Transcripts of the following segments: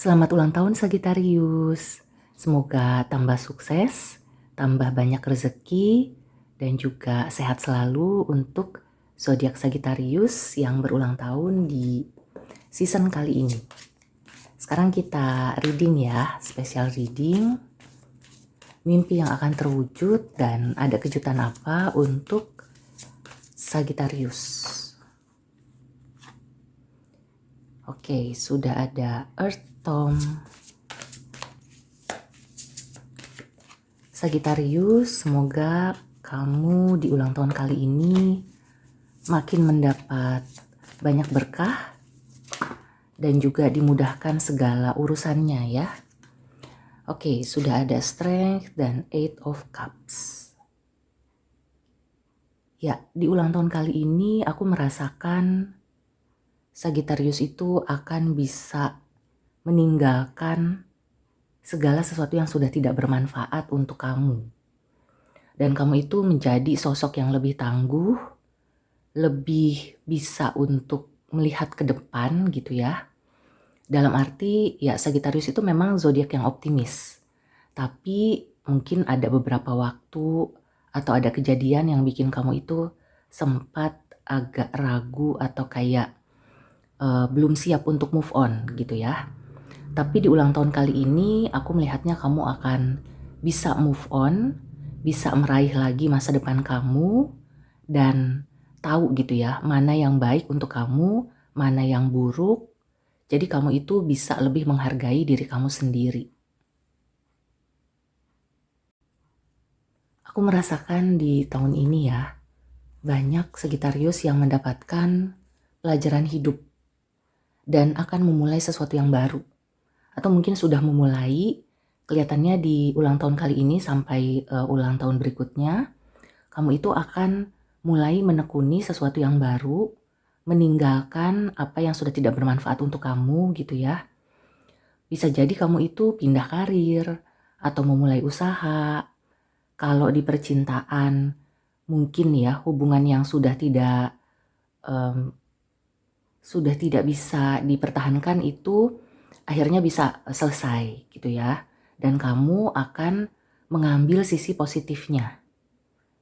Selamat ulang tahun Sagittarius. Semoga tambah sukses, tambah banyak rezeki, dan juga sehat selalu untuk zodiak Sagittarius yang berulang tahun di season kali ini. Sekarang kita reading ya, special reading. Mimpi yang akan terwujud dan ada kejutan apa untuk Sagittarius. Oke, sudah ada Earth Tome. Sagittarius, semoga kamu di ulang tahun kali ini makin mendapat banyak berkah dan juga dimudahkan segala urusannya ya. Oke, sudah ada Strength dan Eight of Cups. Ya, di ulang tahun kali ini aku merasakan Sagittarius itu akan bisa meninggalkan segala sesuatu yang sudah tidak bermanfaat untuk kamu. Dan kamu itu menjadi sosok yang lebih tangguh, lebih bisa untuk melihat ke depan gitu ya. Dalam arti ya Sagittarius itu memang zodiak yang optimis. Tapi mungkin ada beberapa waktu atau ada kejadian yang bikin kamu itu sempat agak ragu atau kayak belum siap untuk move on gitu ya. Tapi di ulang tahun kali ini aku melihatnya kamu akan bisa move on, bisa meraih lagi masa depan kamu dan tahu gitu ya mana yang baik untuk kamu, mana yang buruk. Jadi kamu itu bisa lebih menghargai diri kamu sendiri. Aku merasakan di tahun ini ya, banyak Sagittarius yang mendapatkan pelajaran hidup dan akan memulai sesuatu yang baru. Atau mungkin sudah memulai, kelihatannya di ulang tahun kali ini sampai ulang tahun berikutnya, kamu itu akan mulai menekuni sesuatu yang baru, meninggalkan apa yang sudah tidak bermanfaat untuk kamu gitu ya. Bisa jadi kamu itu pindah karir atau memulai usaha. Kalau di percintaan mungkin ya hubungan yang sudah tidak bisa dipertahankan itu akhirnya bisa selesai gitu ya. Dan kamu akan mengambil sisi positifnya.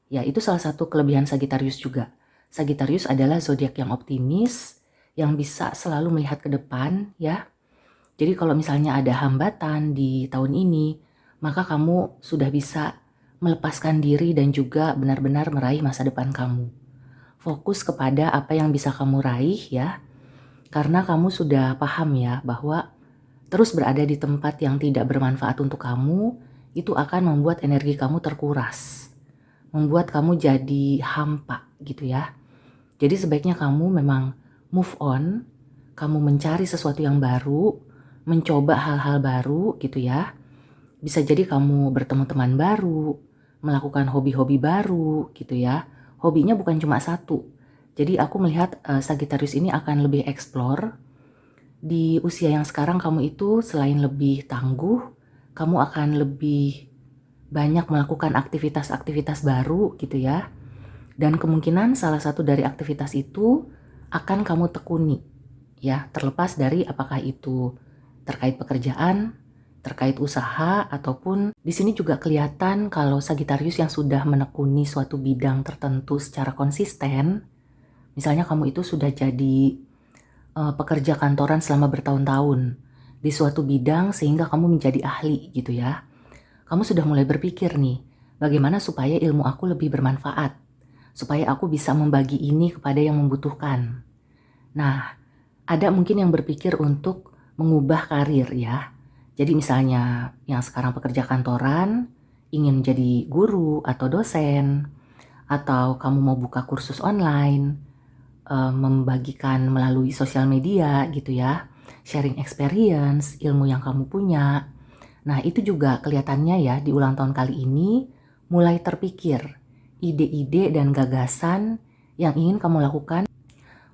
Ya, itu salah satu kelebihan Sagittarius juga. Sagittarius adalah zodiak yang optimis, yang bisa selalu melihat ke depan ya. Jadi kalau misalnya ada hambatan di tahun ini, maka kamu sudah bisa melepaskan diri dan juga benar-benar meraih masa depan kamu. Fokus kepada apa yang bisa kamu raih ya. Karena kamu sudah paham ya bahwa terus berada di tempat yang tidak bermanfaat untuk kamu, itu akan membuat energi kamu terkuras. Membuat kamu jadi hampa gitu ya. Jadi sebaiknya kamu memang move on, kamu mencari sesuatu yang baru, mencoba hal-hal baru gitu ya. Bisa jadi kamu bertemu teman baru, melakukan hobi-hobi baru gitu ya. Hobinya bukan cuma satu. Jadi aku melihat Sagittarius ini akan lebih explore. Di usia yang sekarang kamu itu selain lebih tangguh, kamu akan lebih banyak melakukan aktivitas-aktivitas baru gitu ya. Dan kemungkinan salah satu dari aktivitas itu akan kamu tekuni ya, terlepas dari apakah itu terkait pekerjaan, terkait usaha, ataupun di sini juga kelihatan kalau Sagittarius yang sudah menekuni suatu bidang tertentu secara konsisten, misalnya kamu itu sudah jadi pekerja kantoran selama bertahun-tahun di suatu bidang sehingga kamu menjadi ahli gitu ya. Kamu sudah mulai berpikir nih, bagaimana supaya ilmu aku lebih bermanfaat, supaya aku bisa membagi ini kepada yang membutuhkan. Nah, ada mungkin yang berpikir untuk mengubah karir ya. Jadi misalnya yang sekarang pekerja kantoran, ingin menjadi guru atau dosen, atau kamu mau buka kursus online, membagikan melalui sosial media gitu ya, sharing experience, ilmu yang kamu punya. Nah itu juga kelihatannya ya di ulang tahun kali ini mulai terpikir ide-ide dan gagasan yang ingin kamu lakukan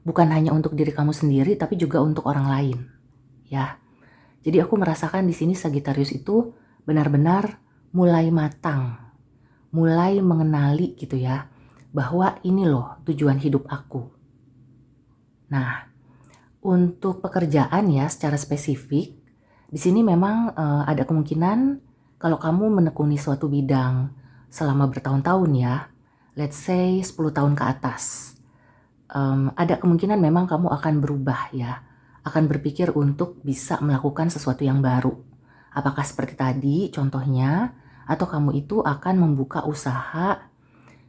bukan hanya untuk diri kamu sendiri tapi juga untuk orang lain ya. Jadi aku merasakan di sini Sagittarius itu benar-benar mulai matang, mulai mengenali gitu ya, bahwa ini loh tujuan hidup aku. Nah, untuk pekerjaan ya secara spesifik, Di sini memang ada kemungkinan kalau kamu menekuni suatu bidang selama bertahun-tahun ya, let's say 10 tahun ke atas, ada kemungkinan memang kamu akan berubah ya, akan berpikir untuk bisa melakukan sesuatu yang baru. Apakah seperti tadi contohnya, atau kamu itu akan membuka usaha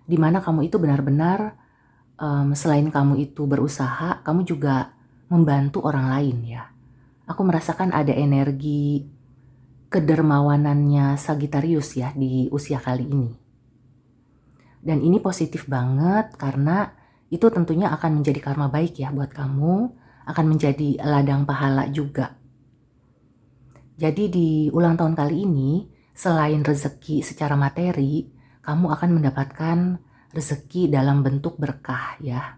di mana kamu itu benar-benar selain kamu itu berusaha, kamu juga membantu orang lain ya. Aku merasakan ada energi kedermawanannya Sagittarius ya di usia kali ini. Dan ini positif banget karena itu tentunya akan menjadi karma baik ya buat kamu, akan menjadi ladang pahala juga. Jadi di ulang tahun kali ini, selain rezeki secara materi, kamu akan mendapatkan rezeki dalam bentuk berkah ya.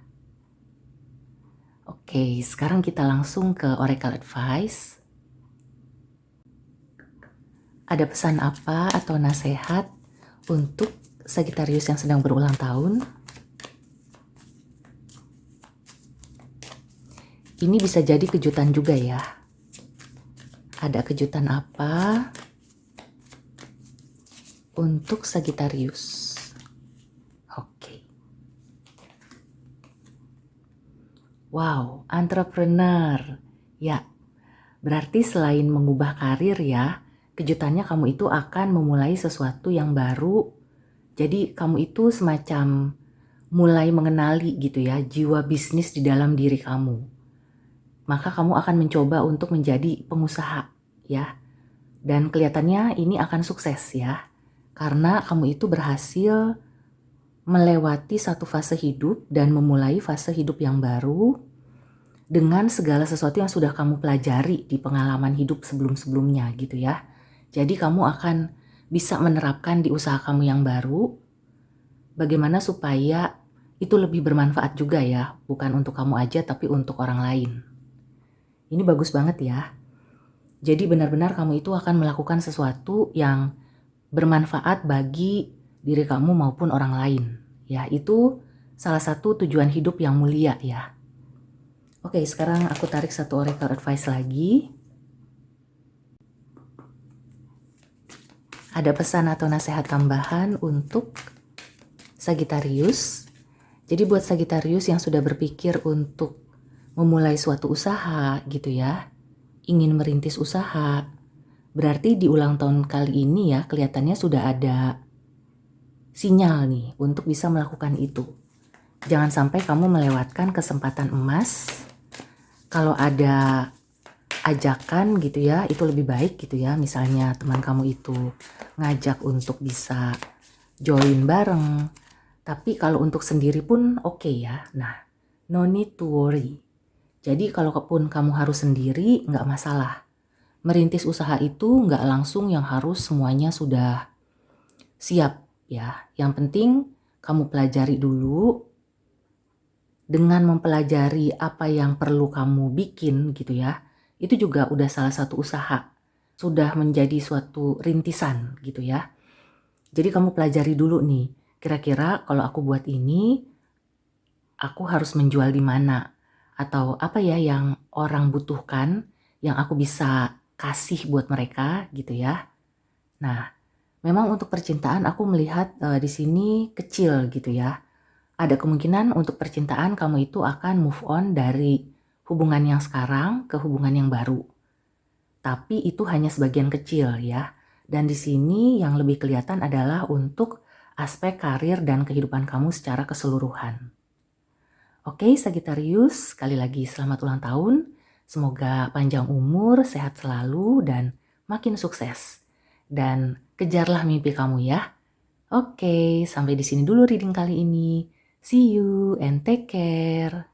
Oke, sekarang kita langsung ke Oracle Advice. Ada pesan apa atau nasihat untuk Sagittarius yang sedang berulang tahun? Ini bisa jadi kejutan juga ya. Ada kejutan apa untuk Sagittarius? Oke. Wow, entrepreneur. Ya, berarti selain mengubah karir ya, kejutannya kamu itu akan memulai sesuatu yang baru. Jadi kamu itu semacam mulai mengenali gitu ya, jiwa bisnis di dalam diri kamu. Maka kamu akan mencoba untuk menjadi pengusaha ya. Dan kelihatannya ini akan sukses ya. Karena kamu itu berhasil melewati satu fase hidup dan memulai fase hidup yang baru dengan segala sesuatu yang sudah kamu pelajari di pengalaman hidup sebelum-sebelumnya gitu ya. Jadi kamu akan bisa menerapkan di usaha kamu yang baru bagaimana supaya itu lebih bermanfaat juga ya, bukan untuk kamu aja tapi untuk orang lain. Ini bagus banget ya. Jadi benar-benar kamu itu akan melakukan sesuatu yang bermanfaat bagi diri kamu maupun orang lain. Ya, itu salah satu tujuan hidup yang mulia ya. Oke, sekarang aku tarik satu Oracle Advice lagi. Ada pesan atau nasihat tambahan untuk Sagittarius. Jadi buat Sagittarius yang sudah berpikir untuk memulai suatu usaha gitu ya, ingin merintis usaha, berarti di ulang tahun kali ini ya kelihatannya sudah ada sinyal nih untuk bisa melakukan itu. Jangan sampai kamu melewatkan kesempatan emas. Kalau ada ajakan gitu ya, itu lebih baik gitu ya. Misalnya teman kamu itu ngajak untuk bisa join bareng. Tapi kalau untuk sendiri pun oke ya. Nah, no need to worry. Jadi kalaupun kamu harus sendiri, nggak masalah. Merintis usaha itu nggak langsung yang harus semuanya sudah siap ya. Yang penting kamu pelajari dulu. Dengan mempelajari apa yang perlu kamu bikin gitu ya, itu juga udah salah satu usaha. Sudah menjadi suatu rintisan gitu ya. Jadi kamu pelajari dulu nih, kira-kira kalau aku buat ini, aku harus menjual di mana? Atau apa ya yang orang butuhkan, yang aku bisa kasih buat mereka gitu ya. Nah, memang untuk percintaan aku melihat di sini kecil gitu ya. Ada kemungkinan untuk percintaan kamu itu akan move on dari hubungan yang sekarang ke hubungan yang baru. Tapi itu hanya sebagian kecil ya. Dan di sini yang lebih kelihatan adalah untuk aspek karir dan kehidupan kamu secara keseluruhan. Oke, Sagittarius, sekali lagi selamat ulang tahun. Semoga panjang umur, sehat selalu, dan makin sukses. Dan kejarlah mimpi kamu ya. Oke, sampai di sini dulu reading kali ini. See you and take care.